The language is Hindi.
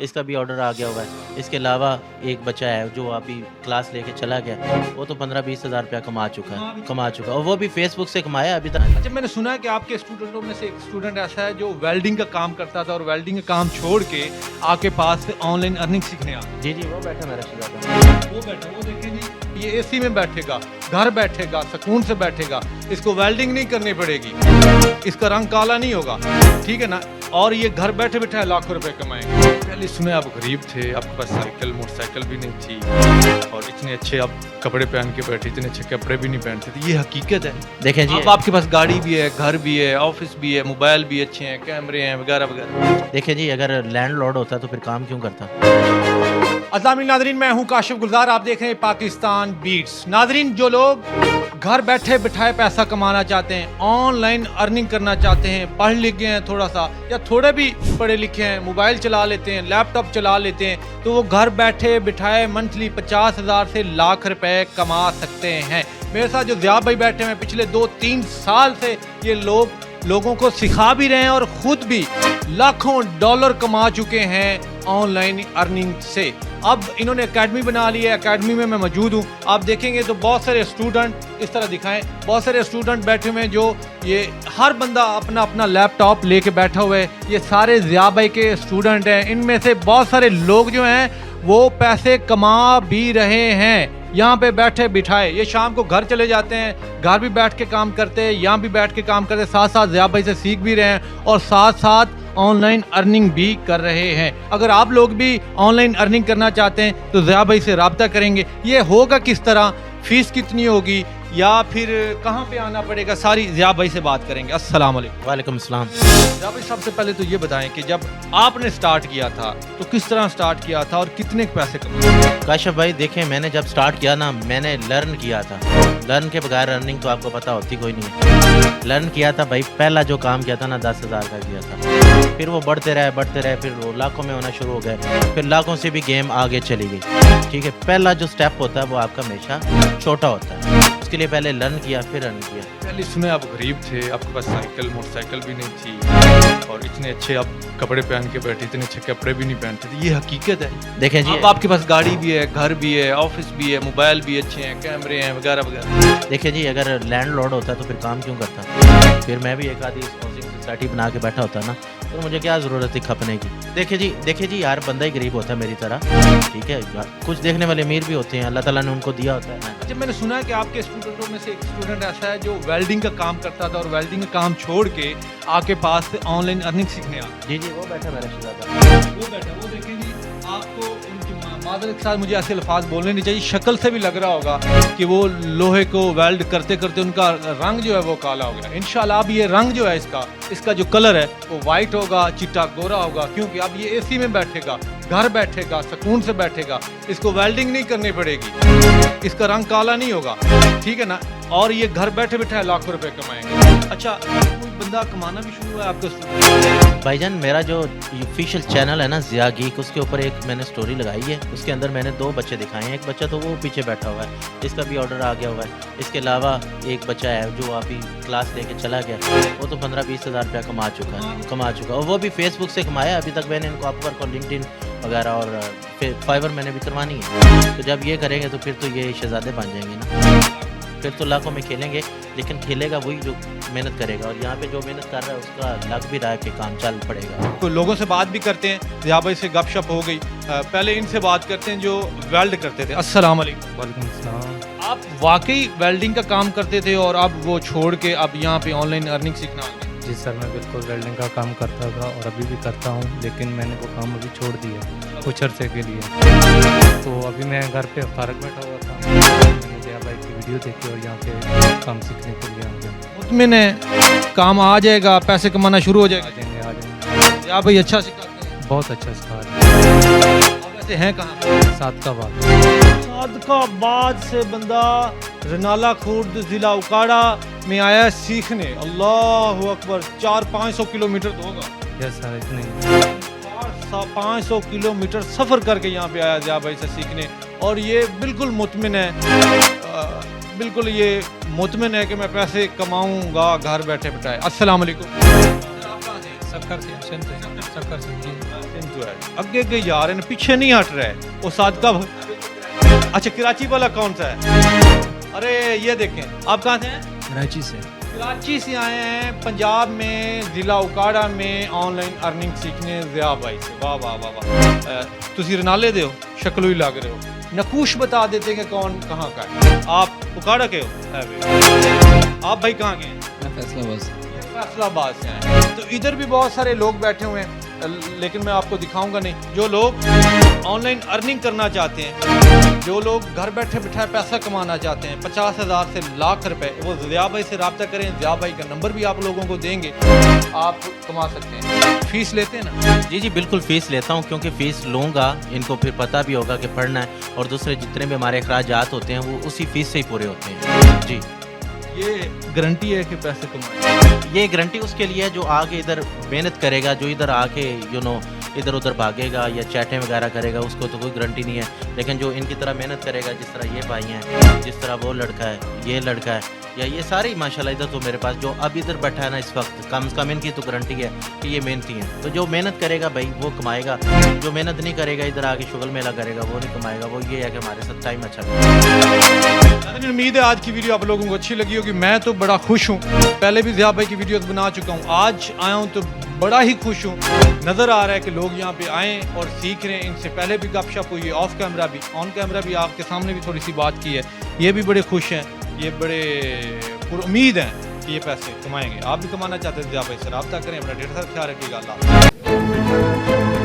इसका भी ऑर्डर आ गया हुआ है। इसके अलावा एक बच्चा है जो अभी क्लास लेके चला गया, वो तो 15-20 हज़ार रुपया कमा चुका और वो भी फेसबुक से कमाया अभी तक। अच्छा, मैंने सुना है कि आपके स्टूडेंटों में से एक स्टूडेंट ऐसा है जो वेल्डिंग का काम करता था और वेल्डिंग का काम छोड़ के आपके पास ऑनलाइन अर्निंग सीखने आ जी जी, वो बैठा मेरा शिदा। वो बैठा, वो देखें जी, ये एसी में बैठेगा, घर बैठेगा, सुकून से बैठेगा, इसको वेल्डिंग नहीं करनी पड़ेगी, इसका रंग काला नहीं होगा, ठीक है ना, और ये घर बैठे बैठे लाखों रुपए कमाएंगे। पहले सुने आप गरीब थे, आपके पास साइकिल मोटरसाइकिल भी नहीं थी और इतने अच्छे आप कपड़े पहन के बैठे, इतने अच्छे कपड़े भी नहीं पहनते थे। ये हकीकत है। देखें जी, अब आपके पास गाड़ी भी है, घर भी है, ऑफिस भी है, मोबाइल भी अच्छे हैं, कैमरे हैं वगैरह वगैरह। देखें जी, अगर लैंडलॉर्ड होता तो फिर काम क्यों करता। अस्सलाम नादरीन, मैं हूं काशिफ गुलजार, आप देख रहे हैं पाकिस्तान बीट्स। नादरीन, जो लोग घर बैठे बिठाए पैसा कमाना चाहते हैं, ऑनलाइन अर्निंग करना चाहते हैं, पढ़ लिख गए हैं थोड़ा सा या थोड़े भी पढ़े लिखे हैं, मोबाइल चला लेते हैं, लैपटॉप चला लेते हैं, तो वो घर बैठे बिठाए मंथली 50,000 से लाख रुपए कमा सकते हैं। मेरे साथ जो ज़िया भाई बैठे हैं, पिछले 2-3 साल से ये लोगों को सिखा भी रहे हैं और खुद भी लाखों डॉलर कमा चुके हैं ऑनलाइन अर्निंग से। अब इन्होंने एकेडमी बना ली है, एकेडमी में मैं मौजूद हूँ। आप देखेंगे तो बहुत सारे स्टूडेंट, इस तरह दिखाएं, बहुत सारे स्टूडेंट बैठे हुए हैं, जो ये हर बंदा अपना अपना लैपटॉप लेके बैठा हुआ है। ये सारे ज़िया भाई के स्टूडेंट हैं। इनमें से बहुत सारे लोग जो हैं वो पैसे कमा भी रहे हैं यहाँ पे बैठे बिठाए। ये शाम को घर चले जाते हैं, घर भी बैठ के काम करते हैं, यहाँ भी बैठ के काम करते हैं, साथ साथ ज़िया भाई से सीख भी रहे हैं और साथ साथ ऑनलाइन अर्निंग भी कर रहे हैं। अगर आप लोग भी ऑनलाइन अर्निंग करना चाहते हैं तो ज़िया भाई से रब्ता करेंगे। ये होगा किस तरह, फीस कितनी होगी या फिर कहाँ पे आना पड़ेगा, सारी ज़िया भाई से बात करेंगे। अस्सलाम वालेकुम। वालेकुम अस्सलाम। ज़िया भाई, सबसे पहले तो ये बताएं कि जब आपने स्टार्ट किया था तो किस तरह स्टार्ट किया था और कितने पैसे कमाए? काशिफ भाई, देखें, मैंने जब स्टार्ट किया ना, मैंने लर्न किया था। लर्न के बगैर अर्निंग तो आपको पता होती कोई नहीं है। लर्न किया था भाई, पहला जो काम किया था ना 10,000 का किया था, फिर वो बढ़ते रहे, फिर वो लाखों में होना शुरू हो गए, फिर लाखों से भी गेम आगे चली गई। ठीक है, पहला जो स्टेप होता है वो आपका हमेशा छोटा होता है। उसके लिए पहले लर्न किया, फिर अर्न किया। पहले सुने आप गरीब थे, आपके पास साइकिल मोटरसाइकिल भी नहीं थी और इतने अच्छे आप कपड़े पहन के बैठे, इतने अच्छे कपड़े भी नहीं पहनते थे। ये हकीकत है। देखें जी, अब आपके पास गाड़ी भी है, घर भी है, ऑफिस भी है, मोबाइल भी अच्छे हैं, कैमरे हैं वगैरह वगैरह। देखें जी, अगर लैंडलॉर्ड होता तो फिर काम क्यों करता। फिर मैं भी एक आधी हाउसिंग सोसाइटी बना के बैठा होता ना, तो मुझे क्या ज़रूरत थी खपने की। देखे जी, यार बंदा ही गरीब होता है मेरी तरह, ठीक है। कुछ देखने वाले अमीर भी होते हैं, अल्लाह ताला ने उनको दिया होता है। अच्छा, मैंने सुना है कि आपके स्टूडेंटों में से एक स्टूडेंट ऐसा है जो वेल्डिंग का काम करता था और वेल्डिंग का काम छोड़ के आपके पास ऑनलाइन अर्निंग सीखने आ। जी जी, वो बैठा मेरा शिदा। वो बैठा, वो देखें जी, आपको उनकी मादर के साथ मुझे ऐसे अल्फाज बोलने नहीं चाहिए, शक्ल से भी लग रहा होगा कि वो लोहे को वेल्ड करते करते उनका रंग जो है वो काला हो गया। इंशाल्लाह अब ये रंग जो है इसका जो कलर है वो वाइट होगा, चिट्टा गोरा होगा, क्योंकि अब ये एसी में बैठेगा, घर बैठेगा, सुकून से बैठेगा, इसको वेल्डिंग नहीं करनी पड़ेगी, इसका रंग काला नहीं होगा, ठीक है ना, और ये घर बैठे बैठे लाखों रुपए कमाएंगे। अच्छा, कोई बंदा कमाना भी शुरू हुआ है आपके? भाईजान, मेरा जो ऑफिशियल चैनल है ना ज़िया गीक, उसके ऊपर एक मैंने स्टोरी लगाई है। उसके अंदर मैंने 2 बच्चे दिखाए हैं। एक बच्चा तो वो पीछे बैठा हुआ है, इसका भी ऑर्डर आ गया हुआ है। इसके अलावा एक बच्चा है जो अभी क्लास लेके चला गया, वो तो 15-20 हज़ार रुपया कमा चुका और वो भी फेसबुक से कमाया। अभी तक मैंने इनको अपवर्क और लिंक्डइन वगैरह और फाइवर मैंने भी करवानी है। तो जब ये करेंगे तो फिर तो ये शहजादे बन जाएंगे ना, फिर तो लाखों में खेलेंगे। लेकिन खेलेगा वही जो मेहनत करेगा, और यहाँ पे जो मेहनत कर रहा है उसका लग भी रहा है कि काम चल पड़ेगा। तो लोगों से बात भी करते हैं, ज़िया भाई से गपशप हो गई। पहले इनसे बात करते हैं जो वेल्ड करते थे। अस्सलाम वालेकुम। वालेकुम अस्सलाम। आप वाकई वेल्डिंग का काम करते थे और अब वो छोड़ के अब यहाँ पे ऑनलाइन अर्निंग सीखना आ गए? जी सर, मैं बिल्कुल वेल्डिंग का काम करता था और अभी भी करता हूँ, लेकिन मैंने वो काम अभी छोड़ दिया कुछ अर्से के लिए। तो अभी मैं घर पे फारग बैठा हुआ था, मैंने ज़िया भाई की वीडियो देखी और यहाँ पे काम सीखने के लिए आ गया। मुतमिन है, काम आ जाएगा, पैसे कमाना शुरू हो जाएगा? आ जाएंगे। ज़िया भाई अच्छा सिखाते हैं? बहुत अच्छा सिखा रहे हैं। आप वैसे हैं कहाँ? सादकाबाद से बंदा रनाला खुर्द ज़िला उकाड़ा में आया है सीखने। अल्लाह अकबर, 400-500 किलोमीटर तो होगा। यस सर, इतने 500 किलोमीटर सफ़र करके यहाँ पे आया ज़िया भाई से सीखने, और ये बिल्कुल मुतमिन है, बिल्कुल ये मुतमिन है कि मैं पैसे कमाऊँगा घर बैठे बैठाए। अस्सलाम वालेकुम। सक्कर से जो है अगे अगे जा रहे हैं, पीछे नहीं हट रहे। वो सादका अच्छा कराची वाला कौन सा है? अरे ये देखें, आप कहाँ से हैं? कराची से। कराची से आए हैं पंजाब में जिला उकाड़ा में ऑनलाइन अर्निंग सीखने ज़िया भाई से। वाह वाह वाह वाह, तुसी रनाले दे हो, शक्ल ही लग रहे हो। नकूश बता देते कि कौन कहाँ का है। आप उकाड़ा के हो? आप भाई कहाँ के हैं? मैं फैसलाबाद से। फैसलाबाद से आए हैं। तो इधर भी बहुत सारे लोग बैठे हुए हैं, लेकिन मैं आपको दिखाऊंगा नहीं। जो लोग ऑनलाइन अर्निंग करना चाहते हैं, जो लोग घर बैठे बिठाए पैसा कमाना चाहते हैं 50,000 से लाख रुपए, वो ज़िया भाई से रब्ता करें। ज़िया भाई का नंबर भी आप लोगों को देंगे, आप कमा सकते हैं। फीस लेते हैं ना? जी जी बिल्कुल फ़ीस लेता हूँ, क्योंकि फ़ीस लूँगा इनको फिर पता भी होगा कि पढ़ना है, और दूसरे जितने भी हमारे अखराजात होते हैं वो उसी फ़ीस से ही पूरे होते हैं। जी, ये गारंटी है कि पैसे कमाएं। ये गारंटी उसके लिए है जो आगे इधर मेहनत करेगा, जो इधर आके इधर उधर भागेगा या चैटें वगैरह करेगा, उसको तो कोई गारंटी नहीं है। लेकिन जो इनकी तरह मेहनत करेगा, जिस तरह ये भाई हैं, जिस तरह वो लड़का है, ये लड़का है, या ये सारे ही माशाल्लाह इधर तो मेरे पास जो अब इधर बैठा है ना इस वक्त, कम से कम इनकी तो गारंटी है कि ये मेहनती हैं। तो जो मेहनत करेगा भाई वो कमाएगा, जो मेहनत नहीं करेगा, इधर आके शुगल मेला करेगा, वो नहीं कमाएगा। वो ये है कि हमारे साथ टाइम अच्छा करेगा। उम्मीद है आज की वीडियो आप लोगों को अच्छी लगी होगी। मैं तो बड़ा खुश हूँ, पहले भी ज़िया भाई की वीडियोस बना चुका हूँ, आज आया हूँ तो बड़ा ही खुश हूँ। नज़र आ रहा है कि लोग यहाँ पे आए और सीख रहे हैं। इनसे पहले भी गपशप हुई है, ऑफ कैमरा भी, ऑन कैमरा भी, आपके सामने भी थोड़ी सी बात की है। ये भी बड़े खुश हैं, ये बड़े उम्मीद हैं कि ये पैसे कमाएंगे। आप भी कमाना चाहते हैं ज़िया भाई से रब्ता करें। अपना ढेर सारा ख्याल रखिएगा। अल्लाह।